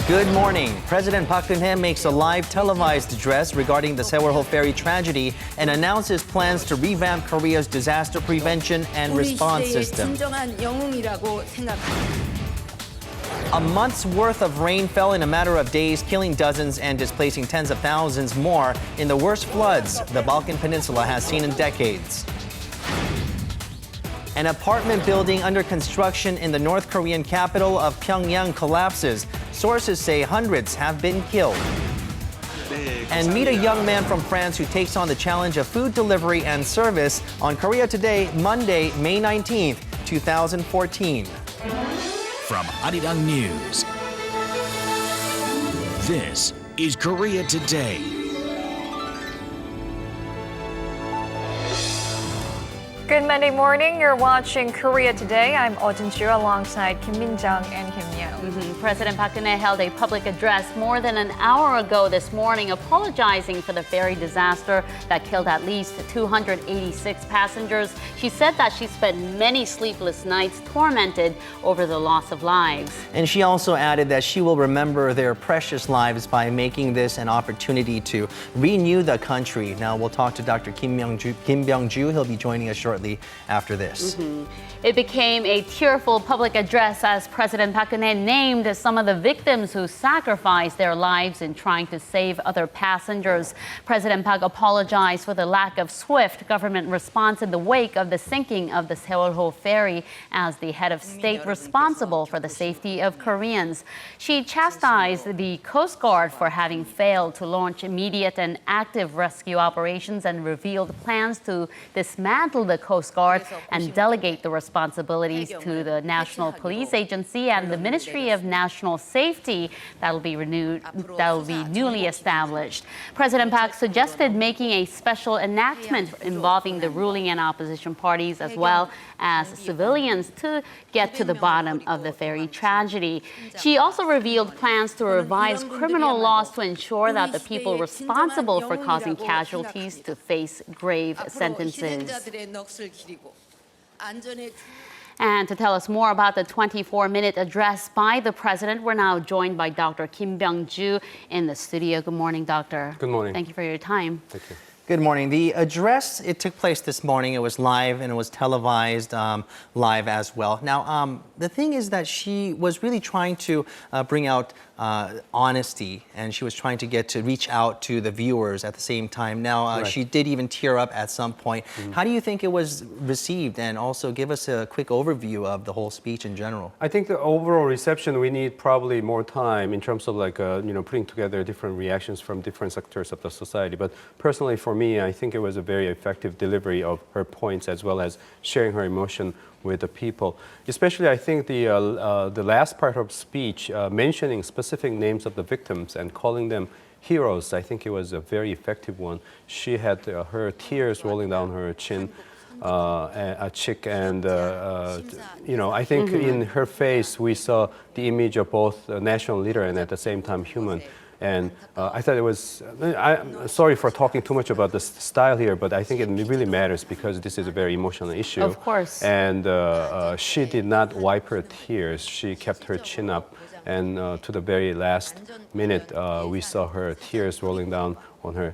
Good morning. President Park Geun-hye makes a live televised address regarding the Sewol ferry tragedy and announces plans to revamp Korea's disaster prevention and response system. A month's worth of rain fell in a matter of days, killing dozens and displacing tens of thousands more in the worst floods the Balkan Peninsula has seen in decades. An apartment building under construction in the North Korean capital of Pyongyang collapses. Sources say hundreds have been killed. And meet a young man from France who takes on the challenge of food delivery and service on Korea Today, Monday, May 19th, 2014. From Arirang News, this is Korea Today. Good Monday morning. You're watching Korea Today. I'm Oh Jin-ju alongside Kim Min-jung and Kim Yeon. President Park Geun-hye held a public address more than an hour ago this morning, apologizing for the ferry disaster that killed at least 286 passengers. She said that she spent many sleepless nights tormented over the loss of lives. And she also added that she will remember their precious lives by making this an opportunity to renew the country. Now we'll talk to Dr. Kim Byung-ju. He'll be joining us shortly after this. It became a tearful public address as President Park Geun-hye named some of the victims who sacrificed their lives in trying to save other passengers. President Park apologized for the lack of swift government response in the wake of the sinking of the Sewol ferry as the head of state responsible for the safety of Koreans. She chastised the Coast Guard for having failed to launch immediate and active rescue operations and revealed plans to dismantle the Coast Guard and delegate the responsibilities to the National Police Agency and the Ministry of National Safety that will be newly established. President Park suggested making a special enactment involving the ruling and opposition parties as well as civilians to get to the bottom of the ferry tragedy. She also revealed plans to revise criminal laws to ensure that the people responsible for causing casualties to face grave sentences. And to tell us more about the 24-minute address by the president, we're now joined by Dr. Kim Byung-ju in the studio. Good morning, doctor. Good morning. Thank you for your time. Thank you. Good morning. The address, it took place this morning. It was live and it was televised live as well. Now, the thing is that she was really trying to bring out honesty, and she was trying to get to reach out to the viewers at the same time. Now, Right. she did even tear up at some point. How do you think it was received? And also give us a quick overview of the whole speech in general. I think the overall reception, we need probably more time in terms of putting together different reactions from different sectors of the society. But personally, for me, I think it was a very effective delivery of her points as well as sharing her emotion with the people. Especially, I think the last part of speech, mentioning specific names of the victims and calling them heroes, I think it was a very effective one. She had her tears rolling down her chin, cheek, and I think in her face we saw the image of both a national leader and at the same time human. And I thought it was, I'm sorry for talking too much about the style here, but I think it really matters because this is a very emotional issue. Of course. And she did not wipe her tears. She kept her chin up. And to the very last minute, we saw her tears rolling down on her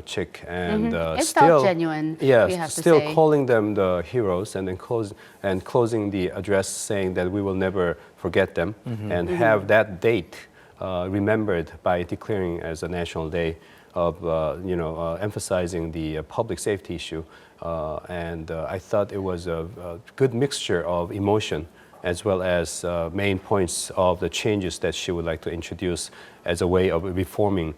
cheek. And It still, felt genuine, yes, we have to still say. calling them the heroes and then closing the address saying that we will never forget them and have that date remembered by declaring as a national day of emphasizing the public safety issue. And I thought it was a good mixture of emotion as well as main points of the changes that she would like to introduce as a way of reforming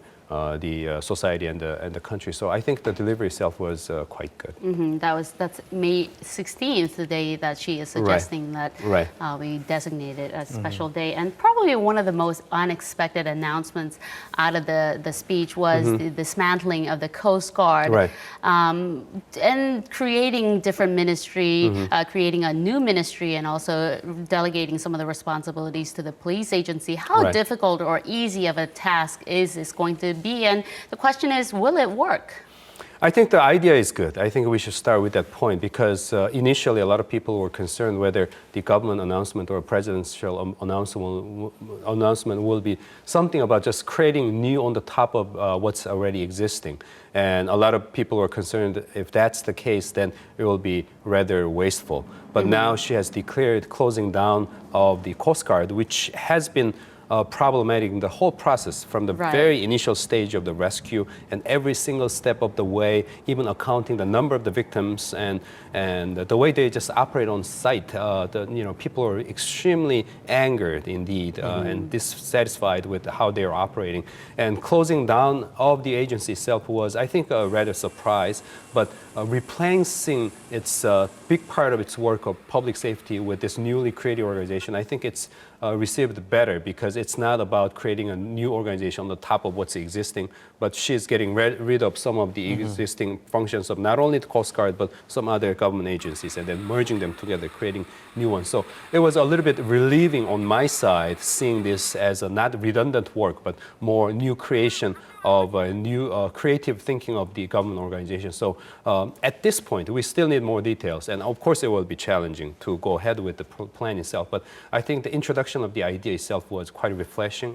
the society and the country. So I think the delivery itself was quite good. That's May 16th, the day that she is suggesting that we designate it as a special day. And probably one of the most unexpected announcements out of the speech was the dismantling of the Coast Guard and creating different ministry, creating a new ministry, and also delegating some of the responsibilities to the police agency. How difficult or easy of a task is this going to be? And the question is, will it work? I think the idea is good. I think we should start with that point because initially a lot of people were concerned whether the government announcement or presidential announcement will be something about just creating new on the top of what's already existing. And a lot of people were concerned if that's the case, then it will be rather wasteful. But now she has declared closing down of the Coast Guard, which has been problematic in the whole process from the very initial stage of the rescue and every single step of the way, even accounting the number of the victims and the way they just operate on site. People are extremely angered indeed and dissatisfied with how they are operating. And closing down of the agency itself was, I think, a rather surprise. But replacing its big part of its work of public safety with this newly created organization, I think it's received better because it's not about creating a new organization on the top of what's existing, but she's getting rid of some of the existing functions of not only the Coast Guard, but some other government agencies and then merging them together, creating new ones. So it was a little bit relieving on my side, seeing this as a not redundant work, but more new creation of new creative thinking of the government organization. So at this point, we still need more details. And of course, it will be challenging to go ahead with the plan itself. But I think the introduction of the idea itself was quite refreshing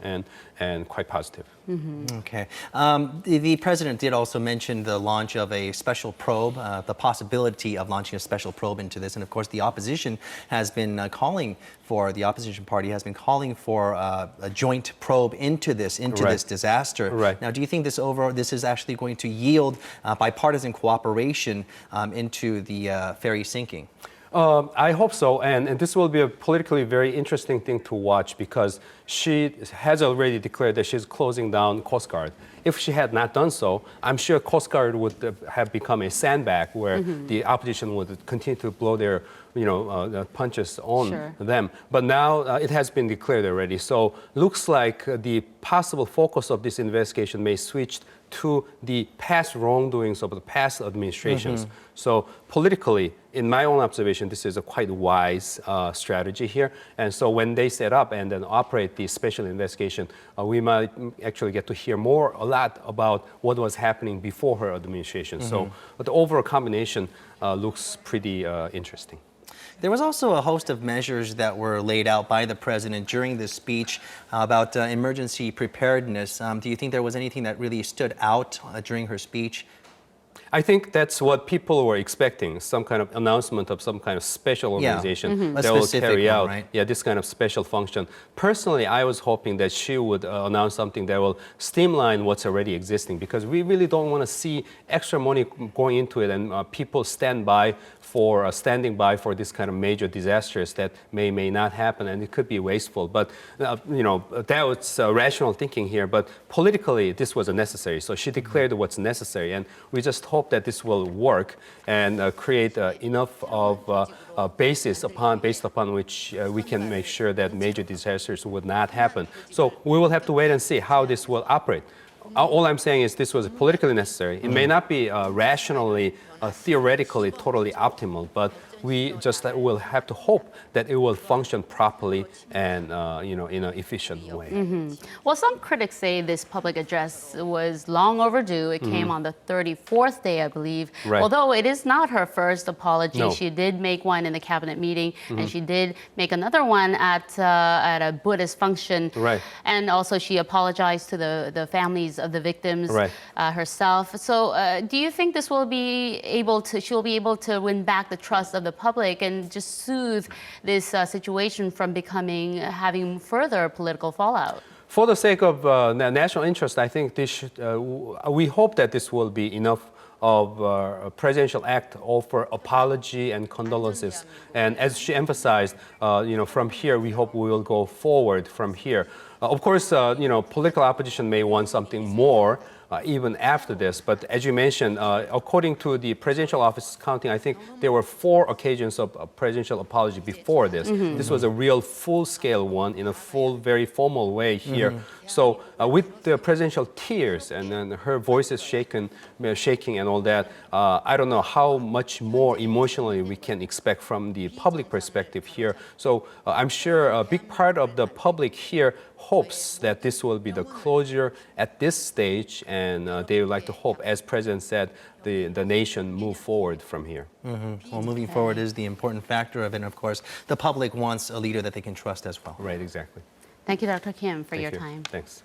and quite positive. Okay. The president did also mention the launch of a special probe, the possibility of launching a special probe into this. And of course, the opposition has been the opposition party has been calling for a joint probe into this disaster. Right. Now, do you think this is actually going to yield bipartisan cooperation into the ferry sinking? I hope so, and this will be a politically very interesting thing to watch because she has already declared that she's closing down Coast Guard. If she had not done so, I'm sure Coast Guard would have become a sandbag where the opposition would continue to blow their punches on them. But now it has been declared already. So looks like the possible focus of this investigation may switch to the past wrongdoings of the past administrations. So politically, in my own observation, this is a quite wise strategy here. And so when they set up and then operate the special investigation, we might actually get to hear a lot about what was happening before her administration. So the overall combination looks pretty interesting. There was also a host of measures that were laid out by the president during this speech about emergency preparedness. Do you think there was anything that really stood out during her speech? I think that's what people were expecting, some kind of announcement of some kind of special organization that will carry out this kind of special function. Personally, I was hoping that she would announce something that will streamline what's already existing because we really don't want to see extra money going into it and people standing by for this kind of major disasters that may not happen and it could be wasteful. But that was rational thinking here. But politically, this was necessary. So she declared what's necessary, and we just hope that this will work and create enough of based upon which we can make sure that major disasters would not happen. So we will have to wait and see how this will operate. All I'm saying is this was politically necessary. It may not be rationally, theoretically, totally optimal, but we just will have to hope that it will function properly and in an efficient way. Well, some critics say this public address was long overdue. It came on the 34th day, I believe. Right. Although it is not her first apology. No. She did make one in the cabinet meeting, and she did make another one at a Buddhist function. Right. And also she apologized to the families of the victims herself. So do you think this will be she'll be able to win back the trust of the public and just soothe this situation from having further political fallout? For the sake of national interest, I think we hope that this will be enough of a presidential act for apology and condolences. And as she emphasized, from here, we hope we will go forward from here. Of course, political opposition may want something more even after this. But as you mentioned, according to the presidential office counting, I think there were 4 occasions of presidential apology before this. This was a real full-scale one in a very formal way here. So with the presidential tears and then her voice is shaking and all that, I don't know how much more emotionally we can expect from the public perspective here. So I'm sure a big part of the public here hopes that this will be the closure at this stage, and they would like to hope, as President said, the nation move forward from here. Well, moving forward is the important factor of it. And of course, the public wants a leader that they can trust as well. Right, exactly. Thank you, Dr. Kim, for Thank your you. time. Thanks.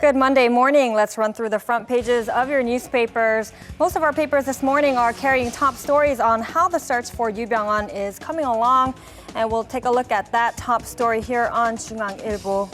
Good Monday morning. Let's run through the front pages of your newspapers. Most of our papers this morning are carrying top stories on how the search for Yu Byung-hun is coming along. And we'll take a look at that top story here on 중앙일보.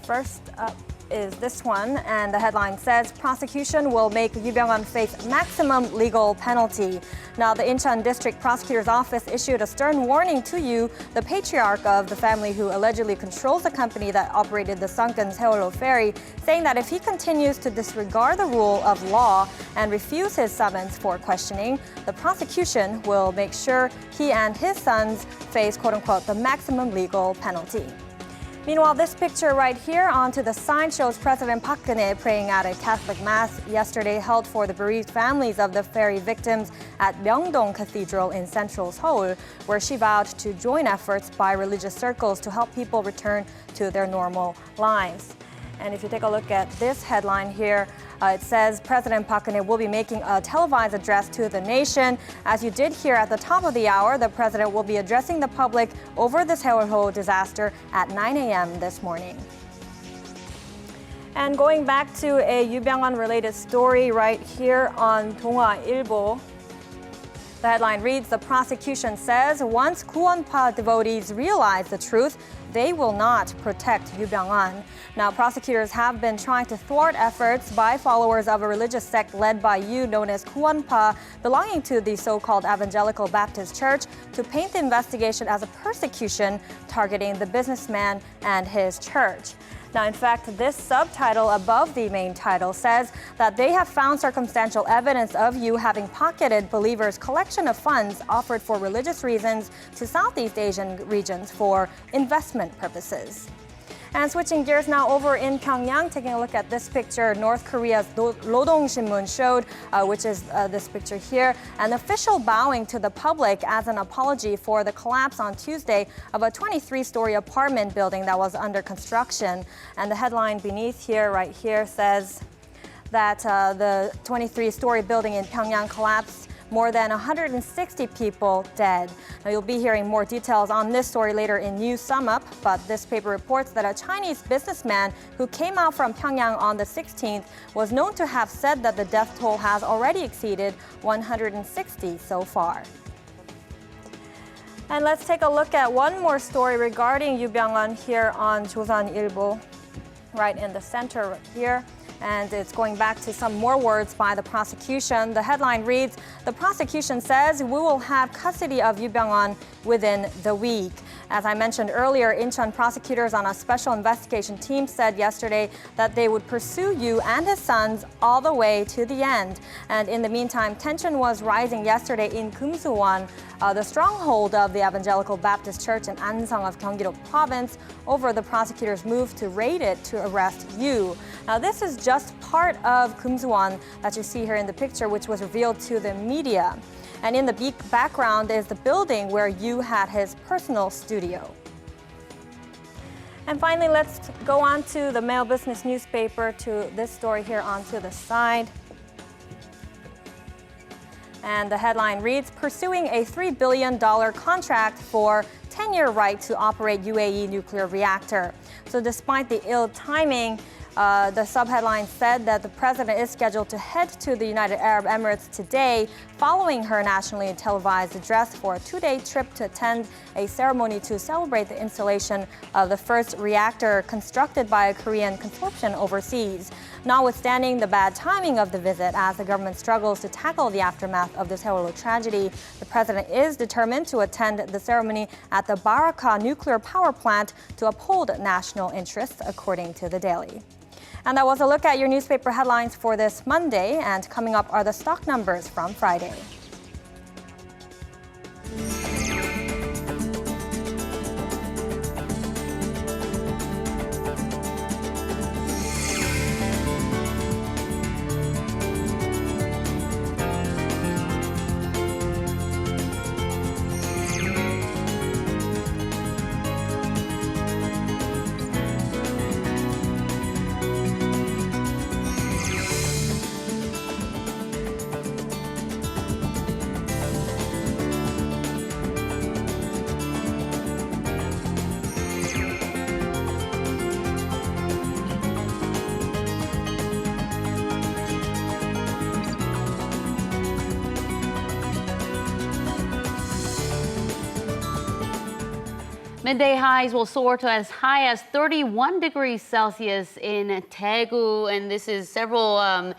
First up is this one, and the headline says, prosecution will make Yu Byung-hun face maximum legal penalty. Now, the Incheon District Prosecutor's Office issued a stern warning to Yu, the patriarch of the family who allegedly controls the company that operated the sunken Sewol ferry, saying that if he continues to disregard the rule of law and refuse his summons for questioning, the prosecution will make sure he and his sons face, quote-unquote, the maximum legal penalty. Meanwhile, this picture right here onto the sign shows President Park Geun-hye praying at a Catholic Mass yesterday held for the bereaved families of the ferry victims at Myeongdong Cathedral in central Seoul, where she vowed to join efforts by religious circles to help people return to their normal lives. And if you take a look at this headline here, it says President Park Geun-hye will be making a televised address to the nation. As you did hear at the top of the hour, the president will be addressing the public over the Sewol disaster at 9 a.m. this morning. And going back to a Yu Byung-hun related story right here on 동아일보. The headline reads, the prosecution says once Guwonpa devotees realize the truth, they will not protect Yu Byung-hun. Now, prosecutors have been trying to thwart efforts by followers of a religious sect led by Yu known as Guwonpa, belonging to the so-called Evangelical Baptist Church, to paint the investigation as a persecution targeting the businessman and his church. Now, in fact, this subtitle above the main title says that they have found circumstantial evidence of Yu having pocketed believers' collection of funds offered for religious reasons to Southeast Asian regions for investment purposes. And switching gears now over in Pyongyang, taking a look at this picture, North Korea's Rodong Sinmun showed, which is this picture here, an official bowing to the public as an apology for the collapse on Tuesday of a 23-story apartment building that was under construction. And the headline beneath here, right here, says that the 23-story building in Pyongyang collapsed. More than 160 people dead. Now, you'll be hearing more details on this story later in News Sum Up, but this paper reports that a Chinese businessman who came out from Pyongyang on the 16th was known to have said that the death toll has already exceeded 160 so far. And let's take a look at one more story regarding Yu Byung-hun here on 조선일보, right in the center right here. And it's going back to some more words by the prosecution. The headline reads, the prosecution says we will have custody of Yu Byung-hun within the week. As I mentioned earlier, Incheon prosecutors on a special investigation team said yesterday that they would pursue Yu and his sons all the way to the end. And in the meantime, tension was rising yesterday in Kumsuwon, the stronghold of the Evangelical Baptist Church in Ansong of Gyeonggi-do Province, over the prosecutors' move to raid it to arrest Yu. Now, this is just part of Kumsuwon that you see here in the picture, which was revealed to the media. And in the background is the building where Yu had his personal studio. And finally, let's go on to the Mail Business newspaper, to this story here onto the side. And the headline reads, pursuing a $3 billion contract for 10-year right to operate UAE nuclear reactor. So despite the ill timing, the subheadline said that the president is scheduled to head to the United Arab Emirates today, following her nationally televised address for a two-day trip to attend a ceremony to celebrate the installation of the first reactor constructed by a Korean consortium overseas. Notwithstanding the bad timing of the visit, as the government struggles to tackle the aftermath of the Sewol tragedy, the president is determined to attend the ceremony at the Baraka nuclear power plant to uphold national interests, according to the Daily. And that was a look at your newspaper headlines for this Monday. And coming up are the stock numbers from Friday. Midday highs will soar to as high as 31 degrees Celsius in Daegu, and this is several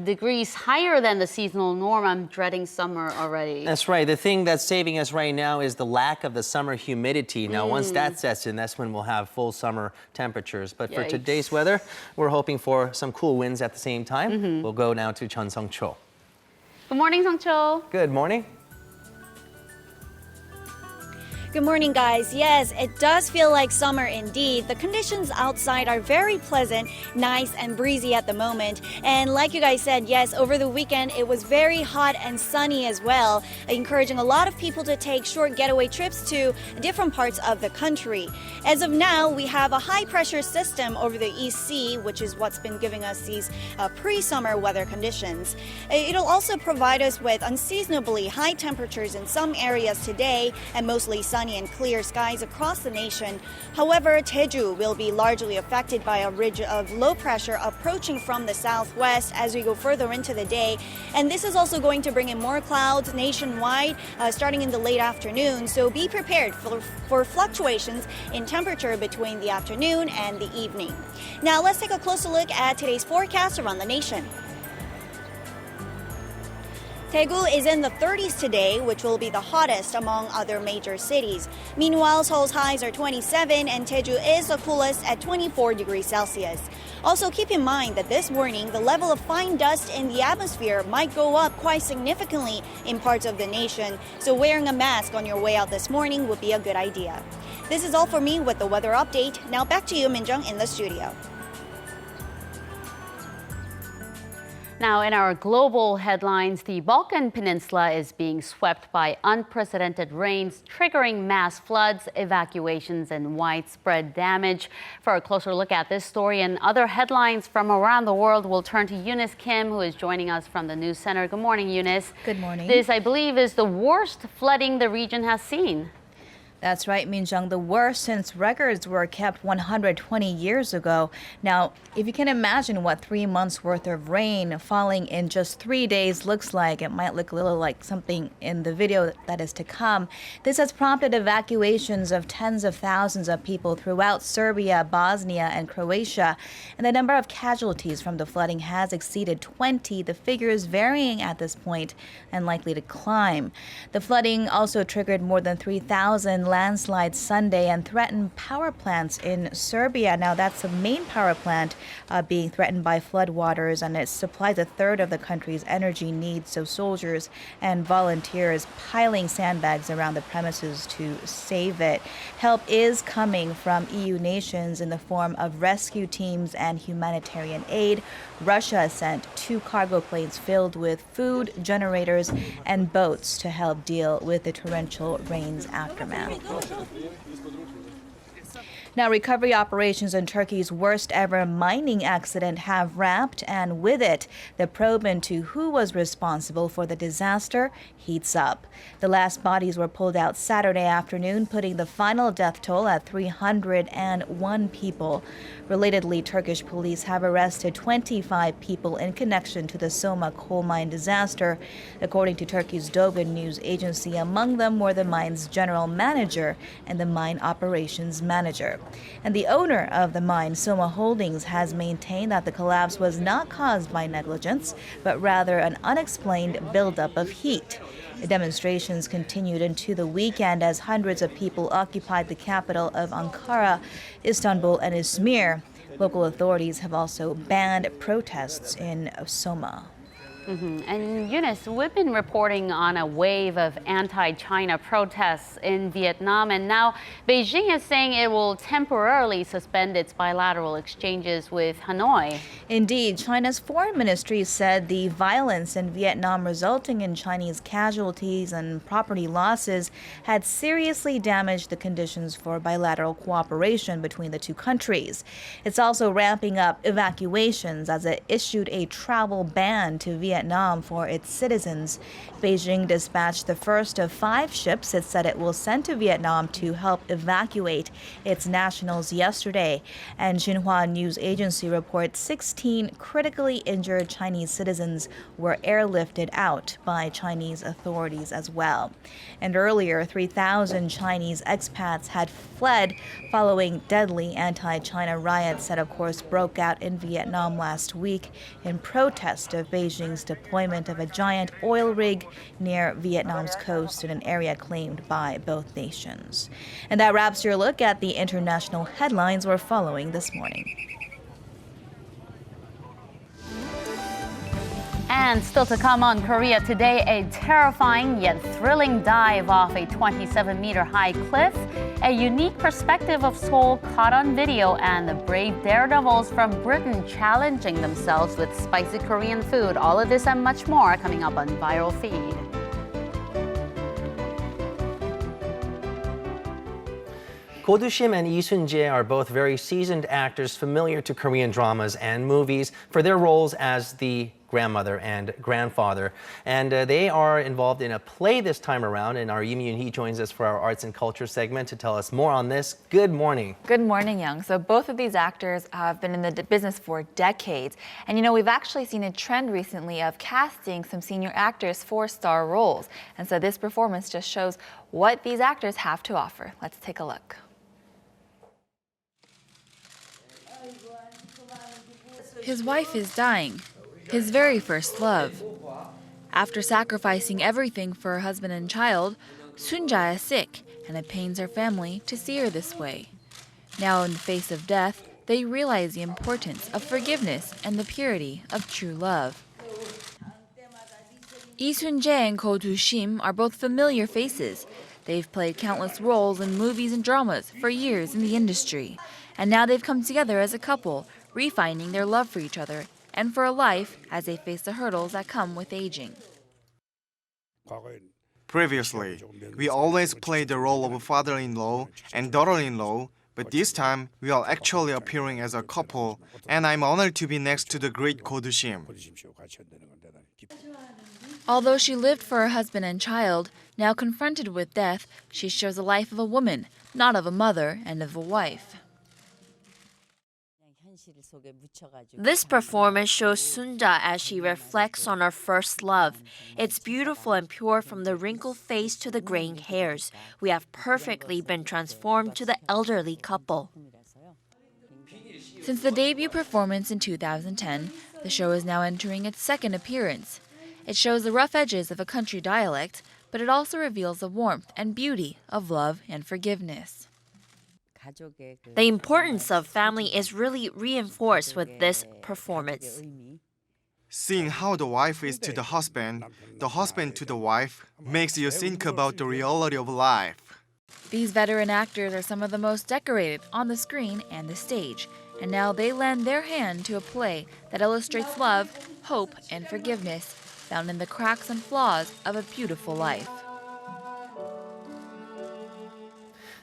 degrees higher than the seasonal norm. I'm dreading summer already. That's right. The thing that's saving us right now is the lack of the summer humidity. Now, once that sets in, that's when we'll have full summer temperatures. But for today's weather, we're hoping for some cool winds at the same time. We'll go now to Chun Sung-cho. Good morning, Sung-cho. Good morning. Good morning, guys. Yes, it does feel like summer indeed. The conditions outside are very pleasant, nice and breezy at the moment. And like you guys said, yes, over the weekend it was very hot and sunny as well, encouraging a lot of people to take short getaway trips to different parts of the country. As of now, we have a high pressure system over the East Sea, which is what's been giving us these pre-summer weather conditions. It'll also provide us with unseasonably high temperatures in some areas today and mostly sunny and clear skies across the nation. However, Jeju will be largely affected by a ridge of low pressure approaching from the southwest as we go further into the day. And this is also going to bring in more clouds nationwide starting in the late afternoon. So be prepared for fluctuations in temperature between the afternoon and the evening. Now let's take a closer look at today's forecast around the nation. Daegu is in the 30s today, which will be the hottest among other major cities. Meanwhile, Seoul's highs are 27 and Jeju is the coolest at 24 degrees Celsius. Also, keep in mind that this morning, the level of fine dust in the atmosphere might go up quite significantly in parts of the nation, so wearing a mask on your way out this morning would be a good idea. This is all for me with the weather update. Now back to you, Minjung, in the studio. Now, in our global headlines, the Balkan Peninsula is being swept by unprecedented rains, triggering mass floods, evacuations, and widespread damage. For a closer look at this story and other headlines from around the world, we'll turn to Eunice Kim, who is joining us from the News Center. Good morning, Eunice. Good morning. This, I believe, is the worst flooding the region has seen. That's right, Minjung, the worst since records were kept 120 years ago. Now, if you can imagine what 3 months worth of rain falling in just 3 days looks like, it might look a little like something in the video that is to come. This has prompted evacuations of tens of thousands of people throughout Serbia, Bosnia, and Croatia. And the number of casualties from the flooding has exceeded 20, the figures varying at this point and likely to climb. The flooding also triggered more than 3,000 landslides Sunday and threatened power plants in Serbia. Now, that's the main power plant being threatened by floodwaters, and it supplies a third of the country's energy needs. So soldiers and volunteers piling sandbags around the premises to save it. Help is coming from EU nations in the form of rescue teams and humanitarian aid. Russia sent 2 cargo planes filled with food, generators, and boats to help deal with the torrential rain's aftermath. Now, recovery operations in Turkey's worst ever mining accident have wrapped, and with it, the probe into who was responsible for the disaster heats up. The last bodies were pulled out Saturday afternoon, putting the final death toll at 301 people. Relatedly, Turkish police have arrested 25 people in connection to the Soma coal mine disaster. According to Turkey's Dogan news agency, among them were the mine's general manager and the mine operations manager. And the owner of the mine, Soma Holdings, has maintained that the collapse was not caused by negligence, but rather an unexplained buildup of heat. The demonstrations continued into the weekend as hundreds of people occupied the capital of Ankara, Istanbul, and Izmir. Local authorities have also banned protests in Soma. And Eunice, we've been reporting on a wave of anti-China protests in Vietnam, and now Beijing is saying it will temporarily suspend its bilateral exchanges with Hanoi. Indeed, China's foreign ministry said the violence in Vietnam resulting in Chinese casualties and property losses had seriously damaged the conditions for bilateral cooperation between the two countries. It's also ramping up evacuations as it issued a travel ban to Vietnam Vietnam for its citizens. Beijing dispatched the first of 5 ships it said it will send to Vietnam to help evacuate its nationals yesterday. And Xinhua News Agency reports 16 critically injured Chinese citizens were airlifted out by Chinese authorities as well. And earlier, 3,000 Chinese expats had fled following deadly anti-China riots that, of course, broke out in Vietnam last week in protest of Beijing's deployment of a giant oil rig near Vietnam's coast in an area claimed by both nations. And that wraps your look at the international headlines we're following this morning. And still to come on Korea Today, a terrifying yet thrilling dive off a 27-meter-high cliff, a unique perspective of Seoul caught on video, and the brave daredevils from Britain challenging themselves with spicy Korean food. All of this and much more coming up on Viral Feed. Ko Do-shim and Lee Sun-jae are both very seasoned actors familiar to Korean dramas and movies for their roles as the grandmother and grandfather. And they are involved in a play this time around. And our Lee Myun-hee joins us for our arts and culture segment to tell us more on this. Good morning. Good morning, Young. So both of these actors have been in the business for decades. And we've actually seen a trend recently of casting some senior actors for star roles. And so this performance just shows what these actors have to offer. Let's take a look. His wife is dying, his very first love. After sacrificing everything for her husband and child, Sun-jae is sick, and it pains her family to see her this way. Now in the face of death, they realize the importance of forgiveness and the purity of true love. Lee Sun-jae and Ko Do-shim are both familiar faces. They've played countless roles in movies and dramas for years in the industry. And now they've come together as a couple, refining their love for each other and for a life as they face the hurdles that come with aging. Previously, we always played the role of a father-in-law and daughter-in-law, but this time we are actually appearing as a couple, and I'm honored to be next to the great Ko Do-shim. Although she lived for her husband and child, now confronted with death, she shows the life of a woman, not of a mother and of a wife. This performance shows Sun-jae as she reflects on her first love. It's beautiful and pure from the wrinkled face to the graying hairs. We have perfectly been transformed to the elderly couple. Since the debut performance in 2010, the show is now entering its second appearance. It shows the rough edges of a country dialect, but it also reveals the warmth and beauty of love and forgiveness. The importance of family is really reinforced with this performance. Seeing how the wife is to the husband to the wife, makes you think about the reality of life. These veteran actors are some of the most decorated on the screen and the stage, and now they lend their hand to a play that illustrates love, hope, and forgiveness found in the cracks and flaws of a beautiful life.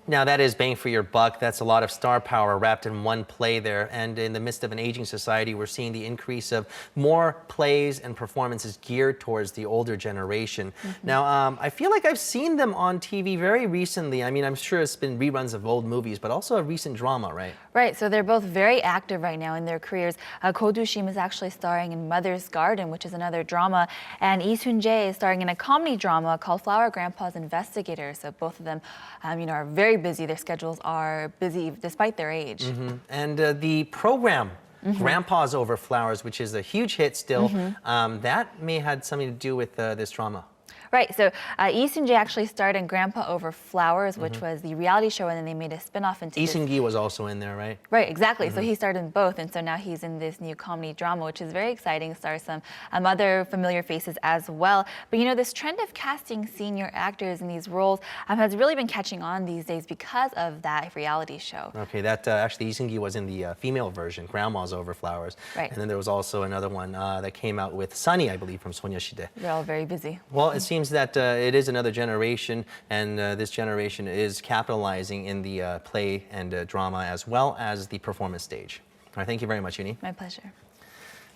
Now that is bang for your buck. That's a lot of star power wrapped in one play there. And in the midst of an aging society, we're seeing the increase of more plays and performances geared towards the older generation. Now, I feel like I've seen them on TV very recently. I mean, I'm sure it's been reruns of old movies, but also a recent drama, right? Right, so they're both very active right now in their careers. Ko Do-shim is actually starring in Mother's Garden, which is another drama, and Lee Sun-jae is starring in a comedy drama called Flower Grandpa's Investigator. So both of them, are very busy. Their schedules are busy despite their age. And the program, Grandpa's Over Flowers, which is a huge hit still, that may have had something to do with this drama. Right, so Lee Sun-jae actually starred in Grandpa Over Flowers, which was the reality show, and then they made a spin-off into Lee Seung-gi was also in there, right? Right, exactly. So he starred in both, and so now he's in this new comedy drama, which is very exciting. Stars some other familiar faces as well. But this trend of casting senior actors in these roles has really been catching on these days because of that reality show. Okay, that actually Lee Seung-gi was in the female version, Grandma's Over Flowers. Right. And then there was also another one that came out with Sunny, I believe, from 소녀시대. They're all very busy. Well, it seems that it is another generation, and this generation is capitalizing in the play and drama as well as the performance stage. All right, thank you very much, Uni. My pleasure.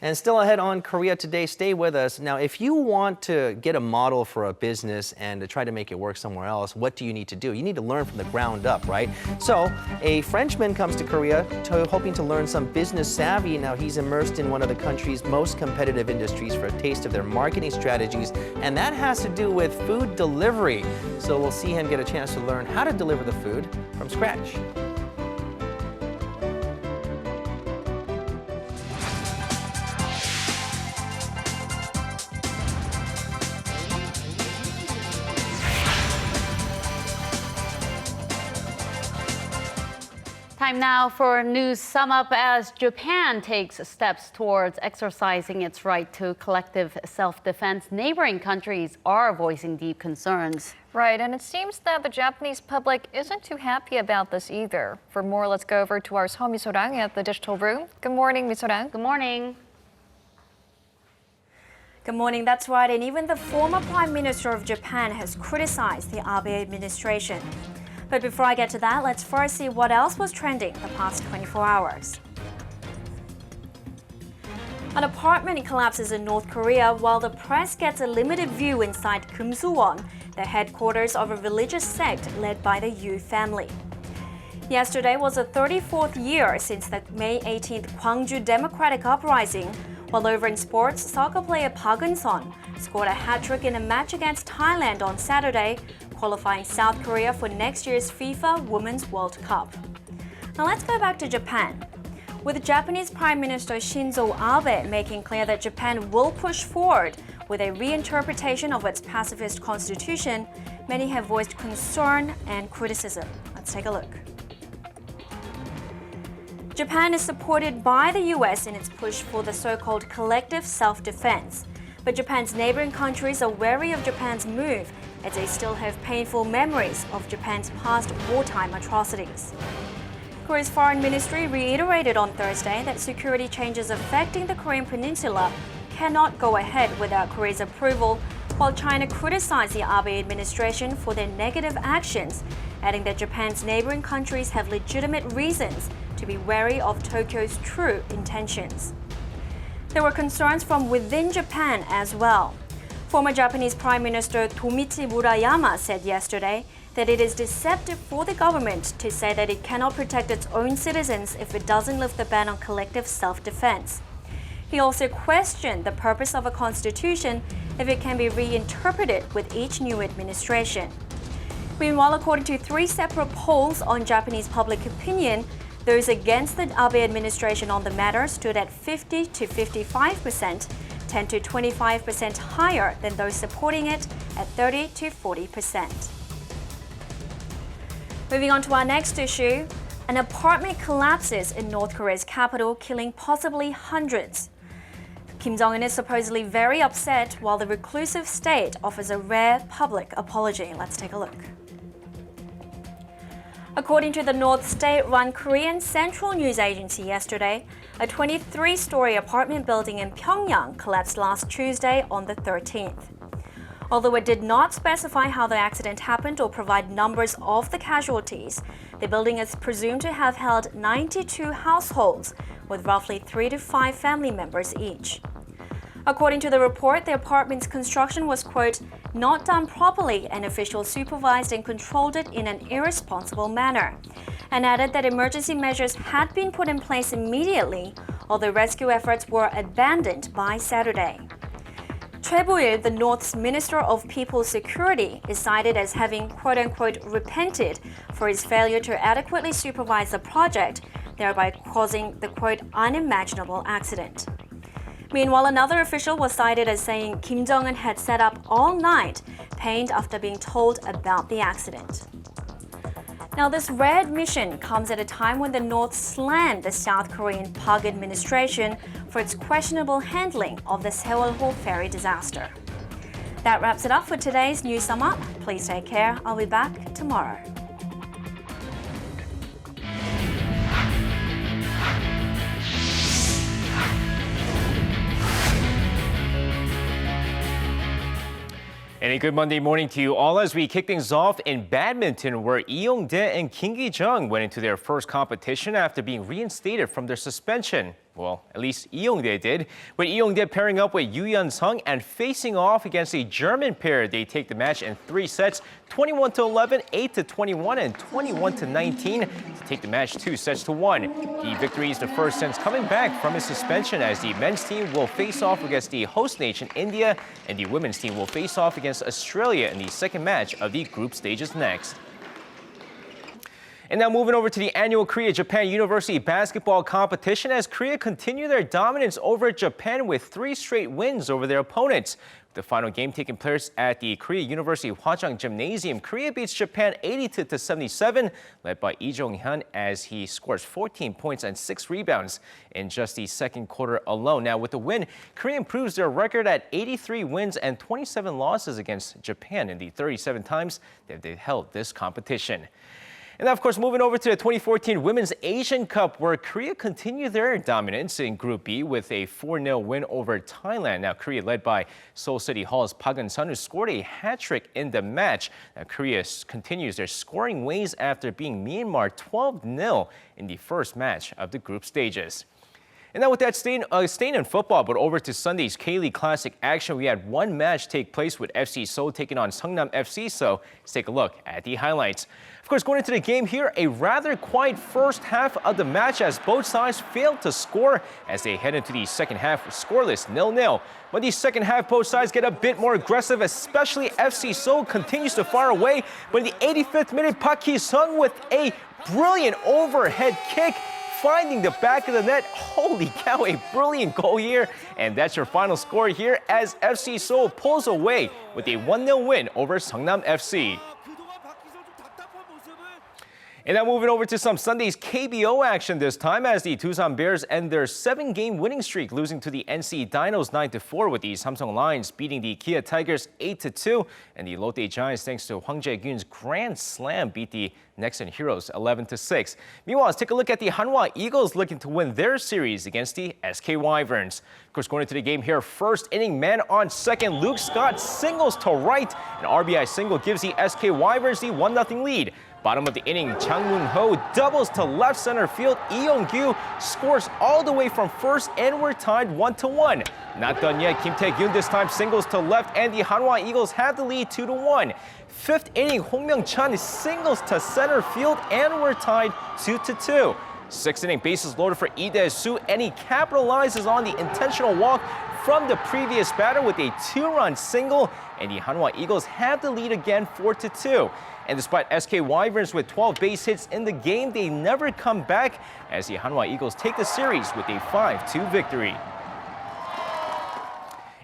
And still ahead on Korea Today, stay with us. Now, if you want to get a model for a business and to try to make it work somewhere else, what do you need to do? You need to learn from the ground up, right? So a Frenchman comes to Korea hoping to learn some business savvy. Now, he's immersed in one of the country's most competitive industries for a taste of their marketing strategies, and that has to do with food delivery. So we'll see him get a chance to learn how to deliver the food from scratch. Time now for a news sum up as Japan takes steps towards exercising its right to collective self-defense. Neighboring countries are voicing deep concerns. Right, and it seems that the Japanese public isn't too happy about this either. For more, let's go over to our Seo Misorang at the digital room. Good morning, Misorang. Good morning. Good morning, that's right, and even the former Prime Minister of Japan has criticized the Abe administration. But before I get to that, let's first see what else was trending the past 24 hours. An apartment collapses in North Korea while the press gets a limited view inside Kumsuwon, the headquarters of a religious sect led by the Yu family. Yesterday was the 34th year since the May 18th Gwangju Democratic Uprising, while over in sports, soccer player Park Eun-son scored a hat-trick in a match against Thailand on Saturday, qualifying South Korea for next year's FIFA Women's World Cup. Now let's go back to Japan. With Japanese Prime Minister Shinzo Abe making clear that Japan will push forward with a reinterpretation of its pacifist constitution, many have voiced concern and criticism. Let's take a look. Japan is supported by the US in its push for the so-called collective self-defense. But Japan's neighboring countries are wary of Japan's move as they still have painful memories of Japan's past wartime atrocities. Korea's foreign ministry reiterated on Thursday that security changes affecting the Korean peninsula cannot go ahead without Korea's approval, while China criticized the Abe administration for their negative actions, adding that Japan's neighboring countries have legitimate reasons to be wary of Tokyo's true intentions. There were concerns from within Japan as well. Former Japanese Prime Minister Tomichi Murayama said yesterday that it is deceptive for the government to say that it cannot protect its own citizens if it doesn't lift the ban on collective self-defense. He also questioned the purpose of a constitution if it can be reinterpreted with each new administration. Meanwhile, according to 3 separate polls on Japanese public opinion, those against the Abe administration on the matter stood at 50 to 55%, 10 to 25% higher than those supporting it at 30 to 40%. Moving on to our next issue, an apartment collapses in North Korea's capital, killing possibly hundreds. Kim Jong-un is supposedly very upset while the reclusive state offers a rare public apology. Let's take a look. According to the North State-run Korean Central News Agency yesterday, a 23-story apartment building in Pyongyang collapsed last Tuesday on the 13th. Although it did not specify how the accident happened or provide numbers of the casualties, the building is presumed to have held 92 households, with roughly 3 to 5 family members each. According to the report, the apartment's construction was, quote, not done properly and officials supervised and controlled it in an irresponsible manner, and added that emergency measures had been put in place immediately, although rescue efforts were abandoned by Saturday. Choi Bo-il, the North's Minister of People's Security, is cited as having, quote-unquote, repented for his failure to adequately supervise the project, thereby causing the, quote, unimaginable accident. Meanwhile, another official was cited as saying Kim Jong-un had sat up all night, pained after being told about the accident. Now, this rare admission comes at a time when the North slammed the South Korean Park administration for its questionable handling of the Sewol ferry disaster. That wraps it up for today's News Sum Up. Please take care. I'll be back tomorrow. And a good Monday morning to you all as we kick things off in badminton, where Lee Yong-dae and Kim Ki-jung went into their first competition after being reinstated from their suspension. Well, at least Lee Yong-dae did. With Lee Yong-dae pairing up with Yoo Yeon-sung and facing off against a German pair, they take the match in 3 sets, 21-11, 8-21, and 21-19 to take the match 2 sets to 1. The victory is the first since coming back from his suspension, as the men's team will face off against the host nation India, and the women's team will face off against Australia in the second match of the group stages next. And now moving over to the annual Korea-Japan University basketball competition, as Korea continue their dominance over Japan with 3 straight wins over their opponents. The final game taking place at the Korea University Hwajang Gymnasium. Korea beats Japan 82-77, led by Lee Jong-hyun as he scores 14 points and 6 rebounds in just the second quarter alone. Now with the win, Korea improves their record at 83 wins and 27 losses against Japan in the 37 times that they've held this competition. And of course, moving over to the 2014 Women's Asian Cup, where Korea continued their dominance in Group B with a 4-0 win over Thailand. Now, Korea led by Seoul City Hall's Park Eun-sun, who scored a hat-trick in the match. Now, Korea continues their scoring ways after beating Myanmar 12-0 in the first match of the group stages. And now with that, staying in football, but over to Sunday's K-League Classic action, we had one match take place with FC Seoul taking on Seongnam FC, so let's take a look at the highlights. Of course, going into the game here, a rather quiet first half of the match as both sides failed to score as they head into the second half scoreless 0-0. But the second half, both sides get a bit more aggressive, especially FC Seoul continues to fire away. But in the 85th minute, Park Hee-sung with a brilliant overhead kick, finding the back of the net. Holy cow, a brilliant goal here. And that's your final score here as FC Seoul pulls away with a 1-0 win over Seongnam FC. And now moving over to some Sunday's KBO action this time as the Doosan Bears end their 7-game winning streak, losing to the NC Dinos 9-4 with the Samsung Lions beating the Kia Tigers 8-2. And the Lotte Giants, thanks to Hwang Jae-gyun's grand slam, beat the Nexon Heroes 11-6. Meanwhile, let's take a look at the Hanwha Eagles looking to win their series against the SK Wyverns. Of course, going into the game here, first inning, man on second, Luke Scott singles to right. An RBI single gives the SK Wyverns the 1-0 lead. Bottom of the inning, Chang Moon-ho doubles to left center field. Lee Yong-gyu scores all the way from first, and we're tied 1-1. Not done yet. Kim Tae-gyun this time singles to left, and the Hanwha Eagles have the lead 2-1. Fifth inning, Hong Myung-chan singles to center field, and we're tied 2-2. Sixth inning, bases loaded for Lee Dae-soo, and he capitalizes on the intentional walk from the previous batter with a 2-run single, and the Hanwha Eagles have the lead again 4-2. And despite SK Wyverns with 12 base hits in the game, they never come back as the Hanwha Eagles take the series with a 5-2 victory.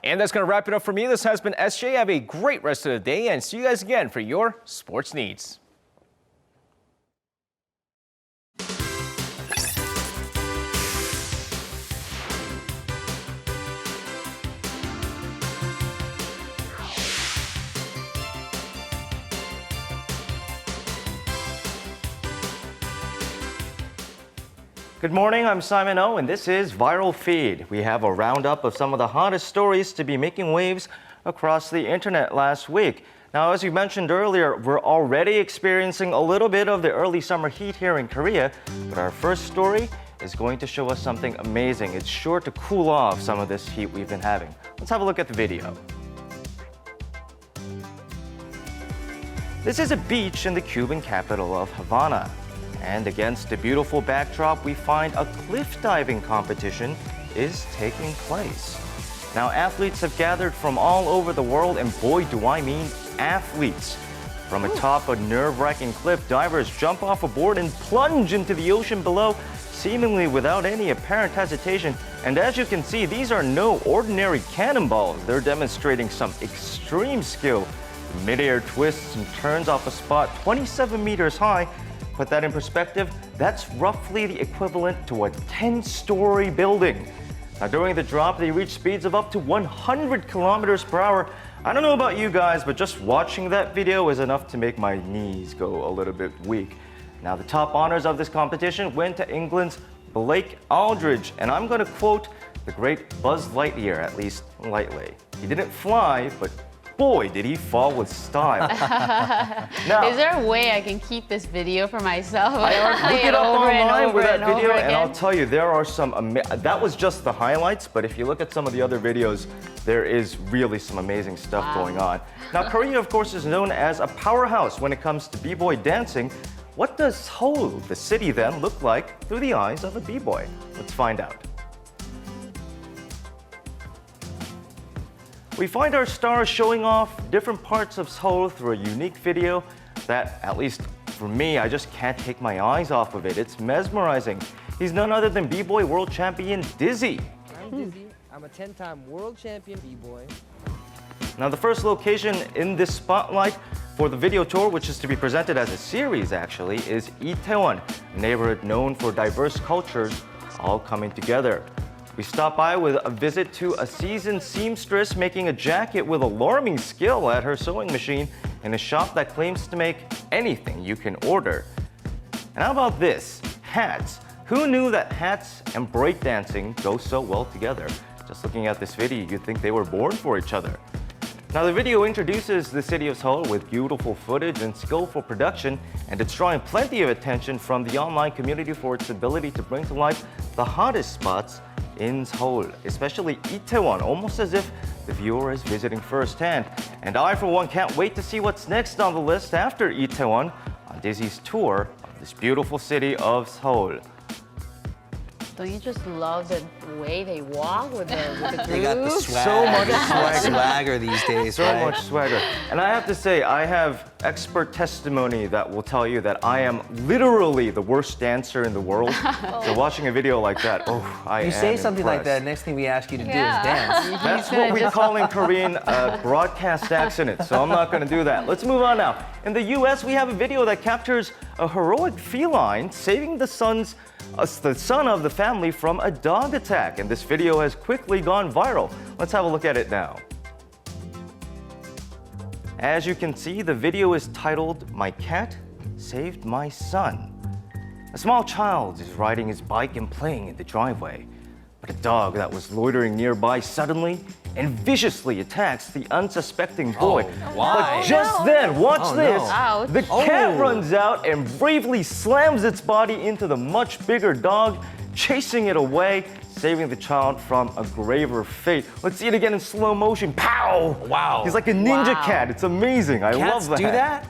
And that's going to wrap it up for me. This has been SJ. Have a great rest of the day and see you guys again for your sports needs. Good morning, I'm Simon O, and this is Viral Feed. We have a roundup of some of the hottest stories to be making waves across the internet last week. Now, as you mentioned earlier, we're already experiencing a little bit of the early summer heat here in Korea, but our first story is going to show us something amazing. It's sure to cool off some of this heat we've been having. Let's have a look at the video. This is a beach in the Cuban capital of Havana. And against the beautiful backdrop, we find a cliff diving competition is taking place. Now, athletes have gathered from all over the world, and boy, do I mean athletes. From atop a nerve-wracking cliff, divers jump off a board and plunge into the ocean below, seemingly without any apparent hesitation. And as you can see, these are no ordinary cannonballs. They're demonstrating some extreme skill. Mid-air twists and turns off a spot 27 meters high. Put that in perspective, that's roughly the equivalent to a 10-story building. Now, during the drop, they reach speeds of up to 100 kilometers per hour. I don't know about you guys, but just watching that video is enough to make my knees go a little bit weak. Now, the top honors of this competition went to England's Blake Aldridge, and I'm going to quote the great Buzz Lightyear, at least lightly. He didn't fly, but boy, did he fall with style. Now, Is there a way I can keep this video for myself? look it up online with that video, and I'll tell you, there are some, that was just the highlights, but if you look at some of the other videos, there is really some amazing stuff going on. Now, Korea, of course, is known as a powerhouse when it comes to b-boy dancing. What does Seoul, the city, then look like through the eyes of a b-boy? Let's find out. We find our stars showing off different parts of Seoul through a unique video that, at least for me, I just can't take my eyes off of it. It's mesmerizing. He's none other than b-boy world champion Dizzy. I'm Dizzy. I'm a 10-time world champion b-boy. Now, the first location in this spotlight for the video tour, which is to be presented as a series actually, is Itaewon, a neighborhood known for diverse cultures all coming together. We stop by with a visit to a seasoned seamstress making a jacket with alarming skill at her sewing machine in a shop that claims to make anything you can order. And how about this? Hats. Who knew that hats and breakdancing go so well together? Just looking at this video, you'd think they were born for each other. Now, the video introduces the city of Seoul with beautiful footage and skillful production, and it's drawing plenty of attention from the online community for its ability to bring to life the hottest spots in Seoul, especially Itaewon, almost as if the viewer is visiting firsthand. And I, for one, can't wait to see what's next on the list after Itaewon on Dizzy's tour of this beautiful city of Seoul. Don't you just love the way they walk with the grooves? They got the swag. So much swagger these days, So right? much swagger. And I have to say, I have expert testimony that will tell you that I am literally the worst dancer in the world. So watching a video like that, I am You say something like impressed. that, next thing we ask you to do is dance. That's what we call in Korean a broadcast accident, so I'm not going to do that. Let's move on now. In the US, we have a video that captures a heroic feline saving the son of the family from a dog attack, and this video has quickly gone viral. Let's have a look at it now. As you can see, the video is titled, "My Cat Saved My Son." A small child is riding his bike and playing in the driveway, but a dog that was loitering nearby suddenly and viciously attacks the unsuspecting boy. Why? But just then, watch this. Ouch. The cat runs out and bravely slams its body into the much bigger dog, chasing it away, saving the child from a graver fate. Let's see it again in slow motion. Pow! Wow. He's like a ninja cat. It's amazing. I Cats love that. do that?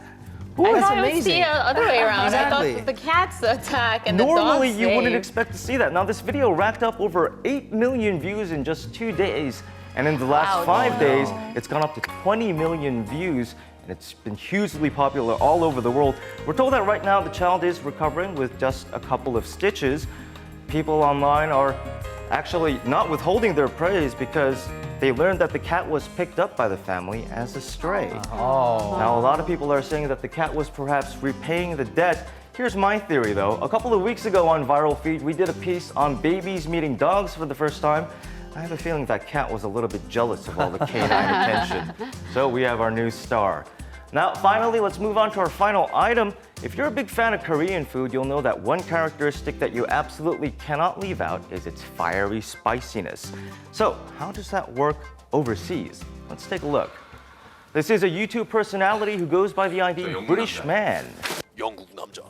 I That's thought it was amazing. the other way around. Exactly. I thought the cats attack and Normally, the dogs you wouldn't save. expect to see that. Now, this video racked up over 8 million views in just 2 days. And in the last 5 days, it's gone up to 20 million views. And it's been hugely popular all over the world. We're told that right now the child is recovering with just a couple of stitches. People online are actually not withholding their praise because they learned that the cat was picked up by the family as a stray. Now, a lot of people are saying that the cat was perhaps repaying the debt. Here's my theory, though. A couple of weeks ago on Viral Feed, we did a piece on babies meeting dogs for the first time. I have a feeling that cat was a little bit jealous of all the canine attention. So we have our new star. Now, finally, let's move on to our final item. If you're a big fan of Korean food, you'll know that one characteristic that you absolutely cannot leave out is its fiery spiciness. So, how does that work overseas? Let's take a look. This is a YouTube personality who goes by the ID British Man. 영국 남자.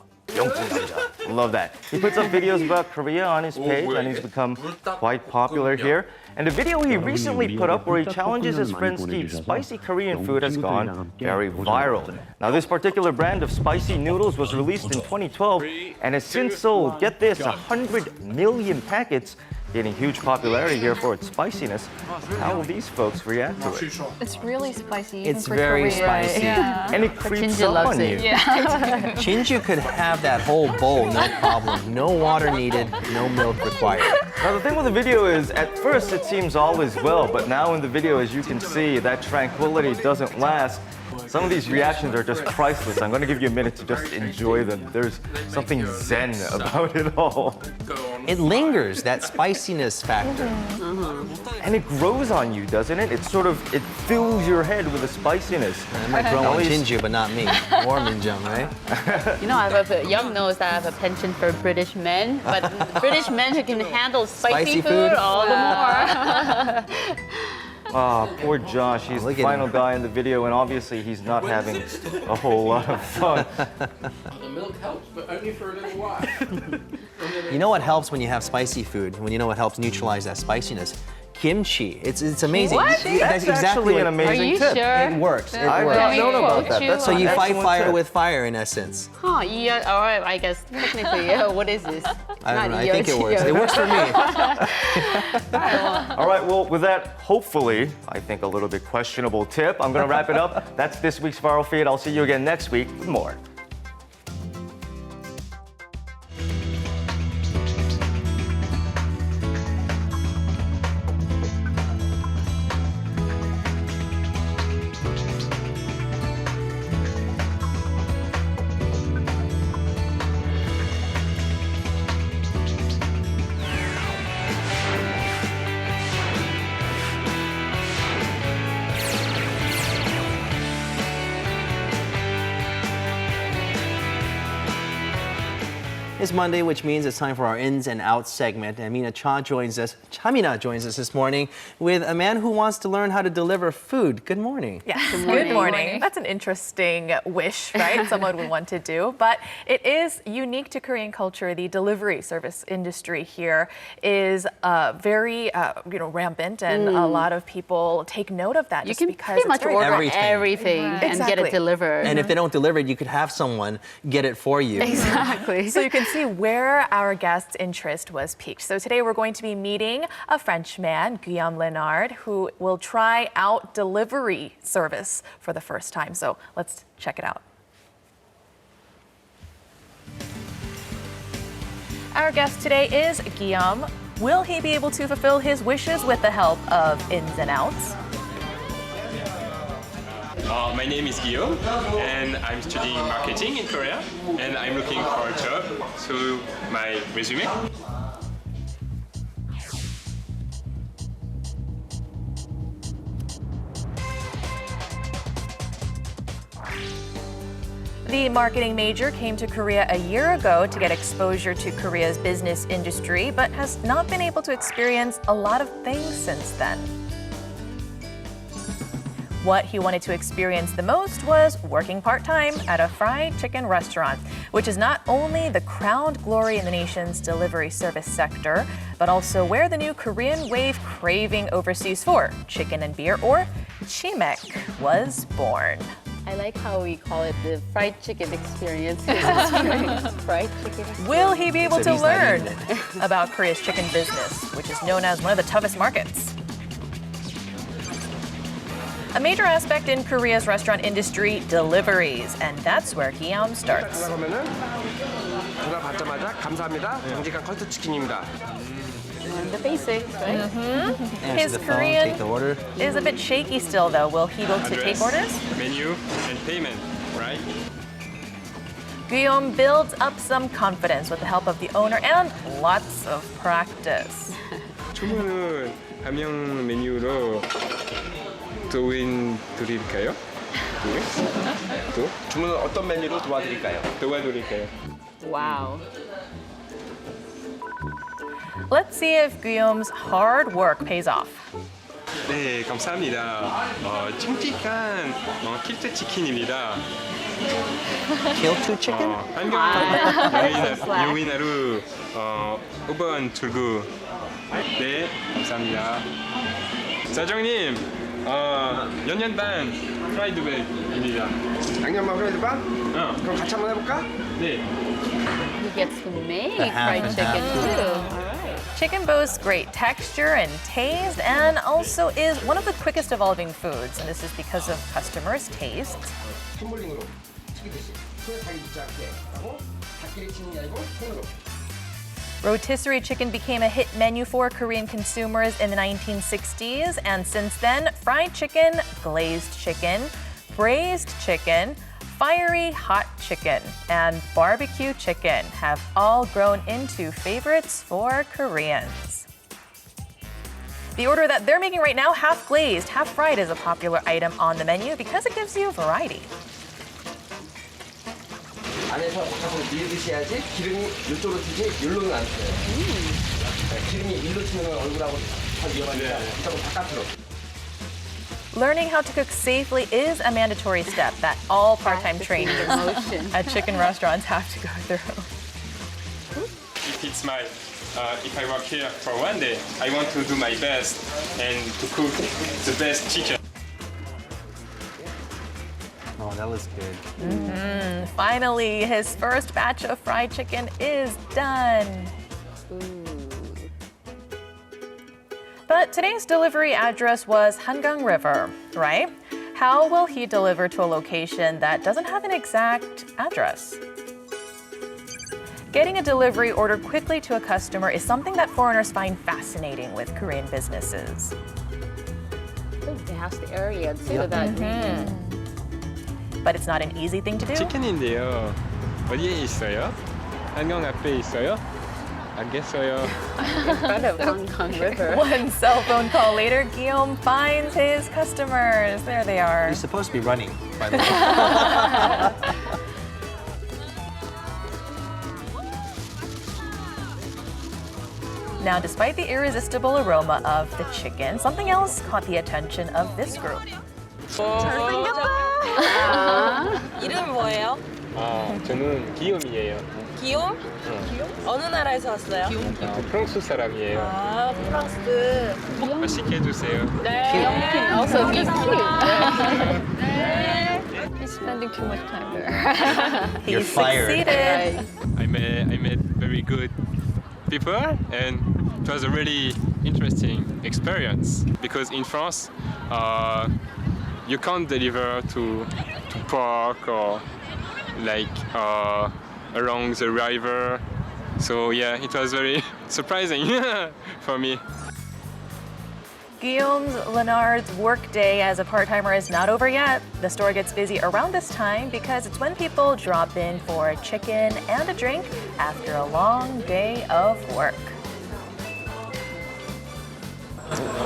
Love that. He puts up videos about Korea on his page, and he's become quite popular here. And the video he recently put up where he challenges his friends to eat spicy Korean food has gone very viral. Now, this particular brand of spicy noodles was released in 2012 and has since sold, get this, 100 million packets, gaining huge popularity here for its spiciness. How will these folks react to it? It's really spicy. Even It's for very Korea. spicy. Yeah. And it creeps Jinja up loves on it. you. Yeah. Shinju could have that whole bowl, no problem. No water needed, no milk required. Now, the thing with the video is, at first it seems all is well, but now in the video, as you can see, that tranquility doesn't last. Some of these reactions are just priceless. I'm going to give you a minute to just enjoy them. There's something zen about it all. It lingers, that spiciness factor. And it grows on you, doesn't it? It fills your head with the spiciness. It might grow on Shinju, but not me. Or Minjung, right? You know, Young knows that I have a penchant for British men, but British men who can handle spicy food all the more. Poor Josh. He's the final guy in the video, and obviously he's not having a whole lot of fun. The milk helps, but only for a little while. You know what helps when you have spicy food? When you know what helps neutralize that spiciness? Kimchi. It's amazing. What? That's exactly an amazing tip. Sure? It works. It I've works. not known about that. So you fight fire tip. with fire, in essence. Huh, yeah, all right, I guess technically, what is this? I don't know. I think it works. It works for me. All right, well, with that, hopefully, I think a little bit questionable tip, I'm going to wrap it up. That's this week's Viral Feed. I'll see you again next week with more. It's Monday, which means it's time for our Ins and Outs segment. And Chamina joins us this morning with a man who wants to learn how to deliver food. Good morning. Yes, good morning. That's an interesting wish, right? Someone would want to do, but it is unique to Korean culture. The delivery service industry here is very, rampant, and a lot of people take note of that. You just can because pretty much order everything Right. and get it delivered. And if they don't deliver it, you could have someone get it for you. Exactly. So you can see where our guest's interest was piqued. So today we're going to be meeting a Frenchman, Guillaume Leonard, who will try out delivery service for the first time. So let's check it out. Our guest today is Guillaume. Will he be able to fulfill his wishes with the help of Ins and Outs? My name is Guillaume, and I'm studying marketing in Korea, and I'm looking for a job through my resume. The marketing major came to Korea a year ago to get exposure to Korea's business industry, but has not been able to experience a lot of things since then. What he wanted to experience the most was working part-time at a fried chicken restaurant, which is not only the crowned glory in the nation's delivery service sector, but also where the new Korean wave craving overseas for chicken and beer, or chimek, was born. I like how we call it the fried chicken experience. Fried chicken. Will he be able to learn about Korea's chicken business, which is known as one of the toughest markets? A major aspect in Korea's restaurant industry, deliveries, and that's where Guillaume starts. The basics, right? His Korean is a bit shaky still, though. Will he be able to take orders? Menu and payment, right? Guillaume builds up some confidence with the help of the owner and lots of practice. 주문은 가명 메뉴로 도와드릴까요? 주문은 어떤 메뉴로 도와드릴까요? 도와드릴까요? Wow. Let's see if Guillaume's hard work pays off. 네, 감사합니다. 찜찍한 킬트 치킨입니다. Kill-to chicken? 요인하루 5번 출구. 네, 감사합니다. 사장님, 연년반 프라이드 백입니다. 양념반 프라이드 반? 그럼 같이 한번 해볼까? 네. He gets to make fried chicken too. All right. Chicken boasts great texture and taste, and also is one of the quickest evolving foods, and this is because of customers' taste. 손볼링으로 튀기듯이 손에 닿기 쉽지 않게 하고 닿기를 치는 게 아니고 손으로. Rotisserie chicken became a hit menu for Korean consumers in the 1960s, and since then, fried chicken, glazed chicken, braised chicken, fiery hot chicken, and barbecue chicken have all grown into favorites for Koreans. The order that they're making right now, half glazed, half fried, is a popular item on the menu because it gives you variety. 안에서 바깥으로 밀듯이 해야지 기름이 이쪽으로 튀지 이리로는 안 튀어요. 기름이 일로 튀면 얼굴하고 더 위험하니까 이쪽으로 바깥으로. Learning how to cook safely is a mandatory step that all part-time trainees at chicken restaurants have to go through. If I work here for one day, I want to do my best and to cook the best chicken. Oh, that looks good. Finally, his first batch of fried chicken is done. But today's delivery address was Hangang River, right? How will he deliver to a location that doesn't have an exact address? Getting a delivery order quickly to a customer is something that foreigners find fascinating with Korean businesses. Vast area too. But it's not an easy thing to do. 치킨인데요. 어디에 있어요? 한강 앞에 있어요? 알겠어요. In front of Hangang River. One cell phone call later, Guillaume finds his customers. There they are. He's supposed to be running, by the way. Now, despite the irresistible aroma of the chicken, something else caught the attention of this group. 이름 뭐예요? 저는 기욤이에요. 기욤? 어느 나라에서 왔어요? 프랑스 사람이에요. 아, 프랑스. 맛있게 해주세요. 네. Also, he's cute. He's spending too much time there. You're fired. Succeeded. I met very good people, and it was a really interesting experience because in France, you can't deliver to park or like along the river. So yeah, it was very surprising for me. Guillaume's Leonard's workday as a part-timer is not over yet. The store gets busy around this time because it's when people drop in for a chicken and a drink after a long day of work.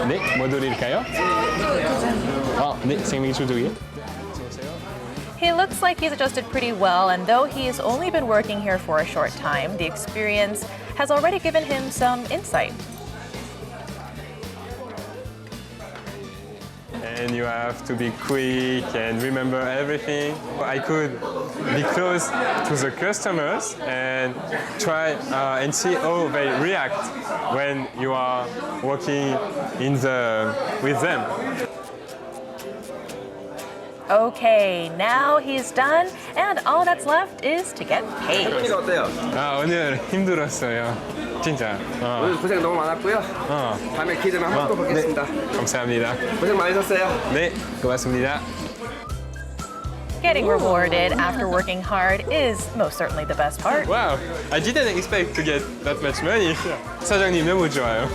네, 뭐 드릴까요? 네, 생맥주도요. He looks like he's adjusted pretty well, and though he's only been working here for a short time, the experience has already given him some insight. And you have to be quick and remember everything. I could be close to the customers and try and see how they react when you are working with them. Okay, now he's done, and all that's left is to get paid. 어때요? 오늘 힘들었어요. 진짜. 오늘 고생 너무 많았고요. 다음에 기회 되면 한 번 또 뵙겠습니다. 감사합니다. 고생 많으셨어요. 네, 고맙습니다. Getting rewarded after working hard is most certainly the best part. Wow, I didn't expect to get that much money. 사장님 너무 좋아요.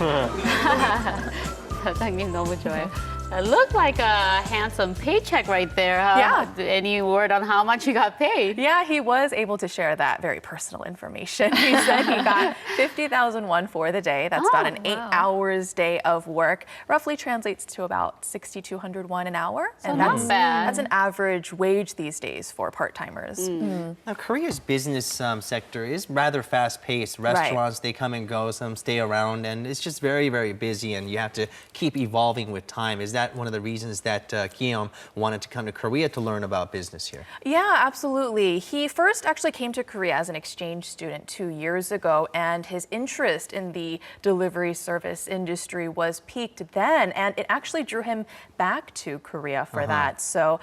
사장님 너무 좋아요. It looked like a handsome paycheck right there. Yeah. Any word on how much he got paid? Yeah, he was able to share that very personal information. He said he got 50,000 won for the day. That's about an 8 hours day of work. Roughly translates to about 6,200 won an hour. So and not bad. That's an average wage these days for part-timers. Now, Korea's business sector is rather fast-paced. Restaurants, they come and go, some stay around, and it's just very, very busy, and you have to keep evolving with time. Is that one of the reasons that Guillaume wanted to come to Korea to learn about business here? Yeah, absolutely. He first actually came to Korea as an exchange student 2 years ago, and his interest in the delivery service industry was piqued then, and it actually drew him back to Korea for that. So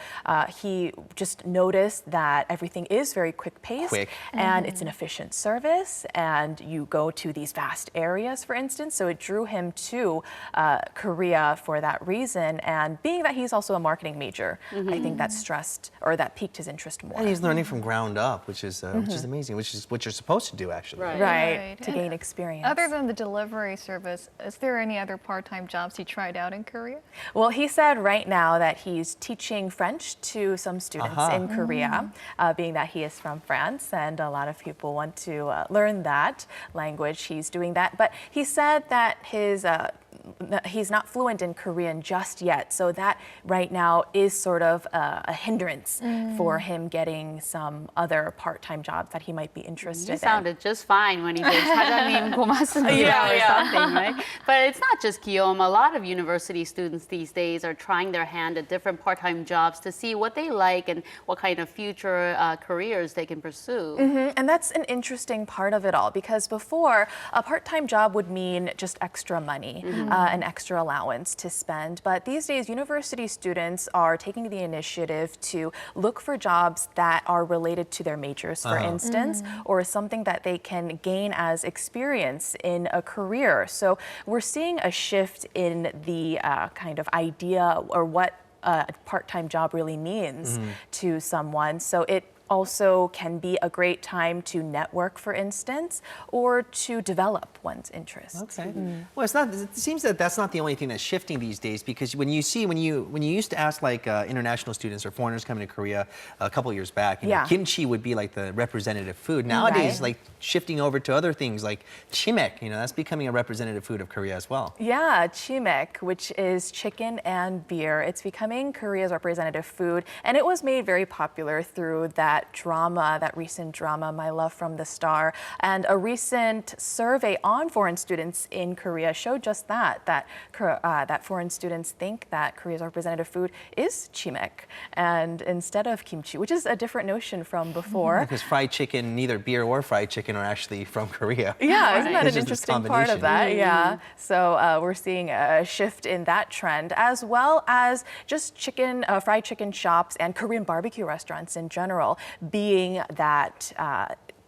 he just noticed that everything is very quick-paced, and it's an efficient service, and you go to these vast areas, for instance, so it drew him to Korea for that reason. And being that he's also a marketing major, I think that that piqued his interest more. And he's learning from ground up, which is amazing, which is what you're supposed to do, actually. Right, to gain experience. Other than the delivery service, is there any other part-time jobs he tried out in Korea? Well, he said right now that he's teaching French to some students in Korea, being that he is from France, and a lot of people want to learn that language. He's doing that. But he said that his he's not fluent in Korean just yet. So that right now is sort of a hindrance for him getting some other part-time jobs that he might be interested in. You sounded just fine when he said 사장님 고맙습니다 or something, right? But it's not just Guillaume. A lot of university students these days are trying their hand at different part-time jobs to see what they like and what kind of future careers they can pursue. And that's an interesting part of it all, because before, a part-time job would mean just extra money, an extra allowance to spend. But these days, university students are taking the initiative to look for jobs that are related to their majors, for instance, or something that they can gain as experience in a career. So we're seeing a shift in the kind of idea or what a part-time job really means to someone. So it also can be a great time to network, for instance, or to develop one's interests. Okay. Well, it's not. It seems that that's not the only thing that's shifting these days, because when you used to ask like international students or foreigners coming to Korea a couple of years back, you know, kimchi would be like the representative food. Nowadays, like shifting over to other things like chimek, you know, that's becoming a representative food of Korea as well. Yeah, chimek, which is chicken and beer. It's becoming Korea's representative food, and it was made very popular through that recent drama, My Love from the Star. And a recent survey on foreign students in Korea showed just that foreign students think that Korea's representative food is chimek, and instead of kimchi, which is a different notion from before. Because fried chicken, neither beer or fried chicken are actually from Korea. Yeah, isn't that an interesting part of that? Yeah. So we're seeing a shift in that trend, as well as just fried chicken shops and Korean barbecue restaurants in general, being that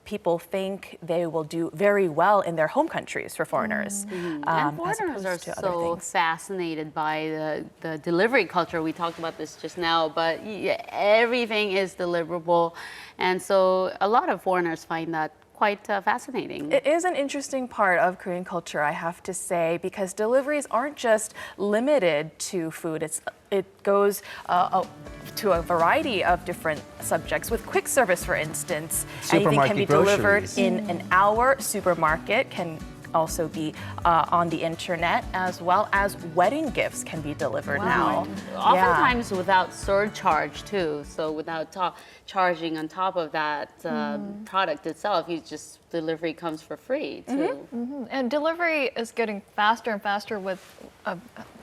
people think they will do very well in their home countries for foreigners. And foreigners are so fascinated by the delivery culture. We talked about this just now, but everything is deliverable. And so a lot of foreigners find that quite fascinating. It is an interesting part of Korean culture, I have to say, because deliveries aren't just limited to food. It goes to a variety of different subjects. With quick service, for instance, anything can be delivered in an hour. Supermarket can also be on the internet, as well as wedding gifts can be delivered now. Oftentimes without surcharge too, so without charging on top of that product itself, delivery comes for free too. And delivery is getting faster and faster with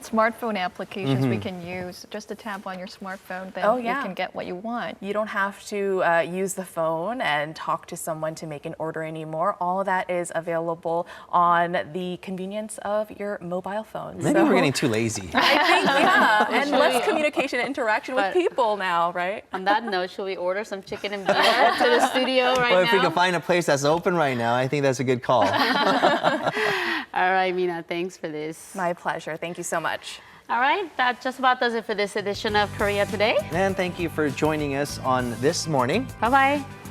smartphone applications we can use. Just a tap on your smartphone, then you can get what you want. You don't have to use the phone and talk to someone to make an order anymore. All of that is available on the convenience of your mobile phone. Maybe we're getting too lazy. I think, and less communication and interaction with people now, right? On that note, should we order some chicken and beer to the studio right now? Well, if we can find a place that's open right now, I think that's a good call. All right, Mina, thanks for this. My pleasure. Thank you so much. All right, that just about does it for this edition of Korea Today. And thank you for joining us on This Morning. Bye-bye.